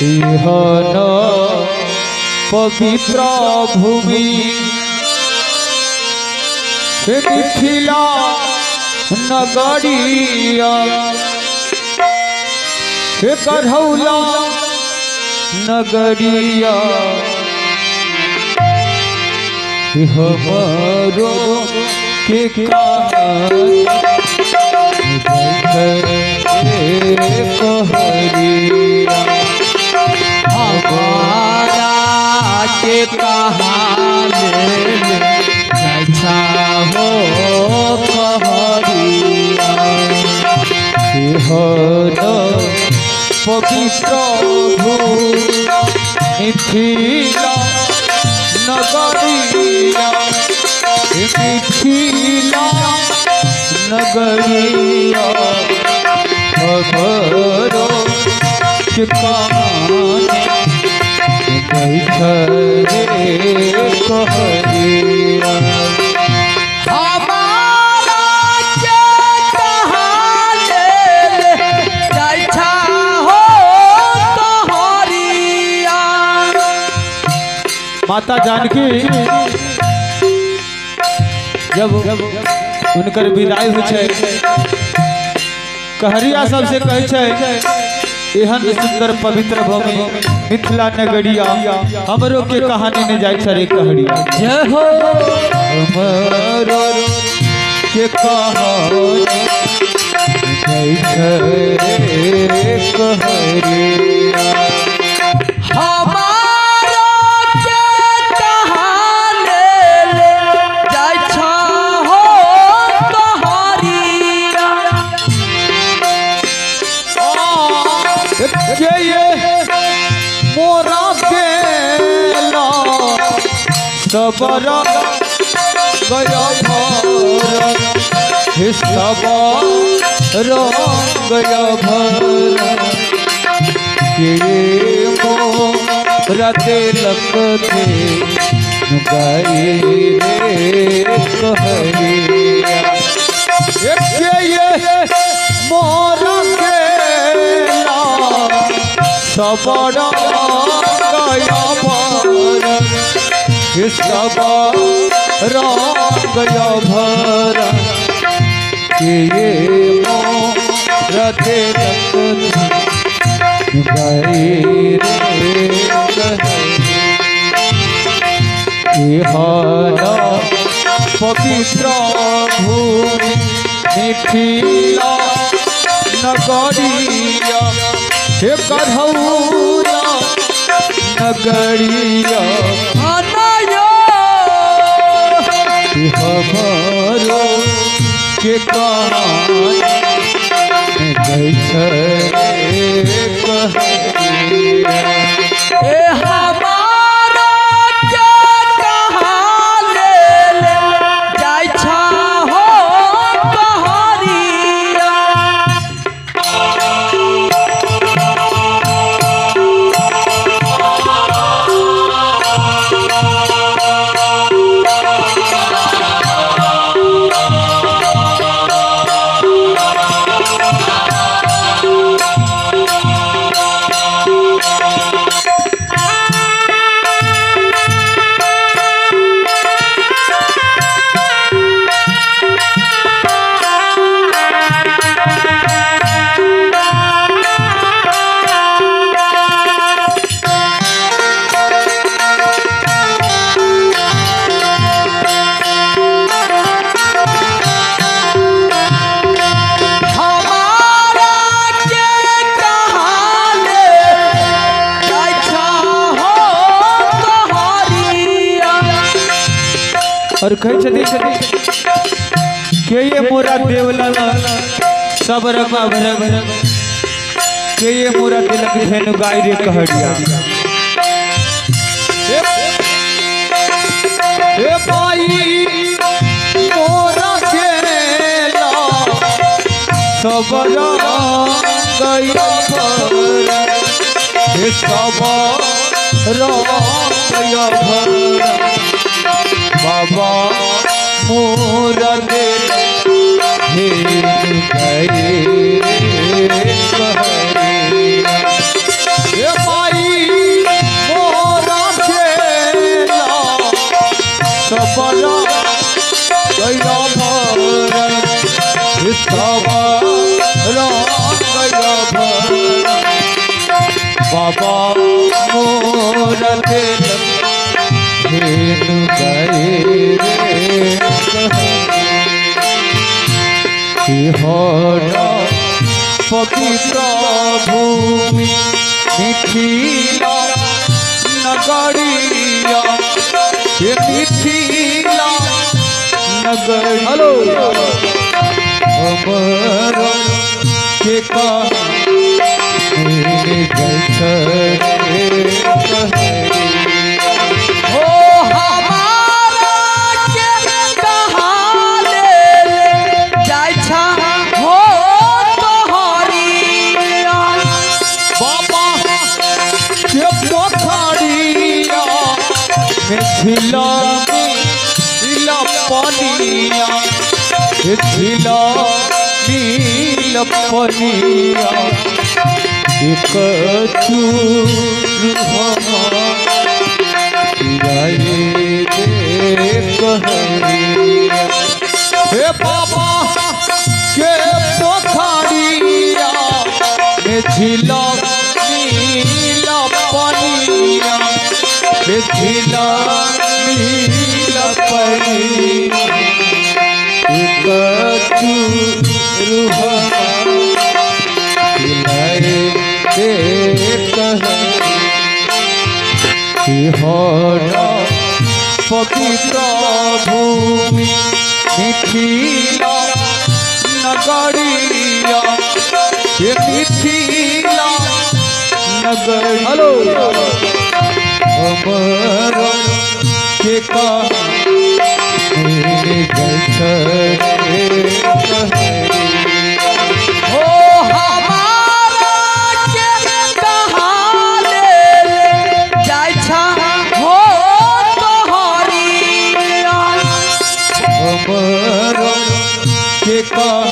इहन पवित्र भूमि मिथिला नगरिया गढ़ौला नगरिया हमारो के कहरिया हमारा के अच्छा हो कहरिया पवित्र मिथिला नगरिया मिथिला नगरिया खबरो के कहरिया माता जानकी जब उनकर विदाई हो कहरिया सबसे कहे एहन सुंदर पवित्र भूमि मिथिला नगरिया हमरो के कहानी ने जाय छे कहरिया जय हो हमरो के कहानी जाय छे कहरिया मोरा बेला सबरा गया भर गया भर के मोरा तिलक थे गए रे कहरिया मोरा सबरा गया भर सबरा गया भर के मोरा तिलक गए रे इहन पवित्र भूमि मिथिला नगरिया गढ़ौला नगरिया हमारो के कहानी और कहे के ये मोरा देवला सब रंगा भरग के ये मोरा तिलक धेनु गाय रे कहरिया ए भाई मोरा केला सब गया भर सब गया भर बाबा मोरा दे हे गए कहरिया ए माई बाबा मोर तिलक धेनु गाई रे हर पवित्र भूमि मिथिला नगरिया ये मिथिला नगरिया अमर के का झिला नीला पनिया झिला नील पनिया एक चूर हे बाबा के पोखरिया में झिला नीला पनिया झिला नीला पनिया एक चूर हर पवित्र भूमि मिथिला नगरिया ये मिथिला नगरिया अमर के का के का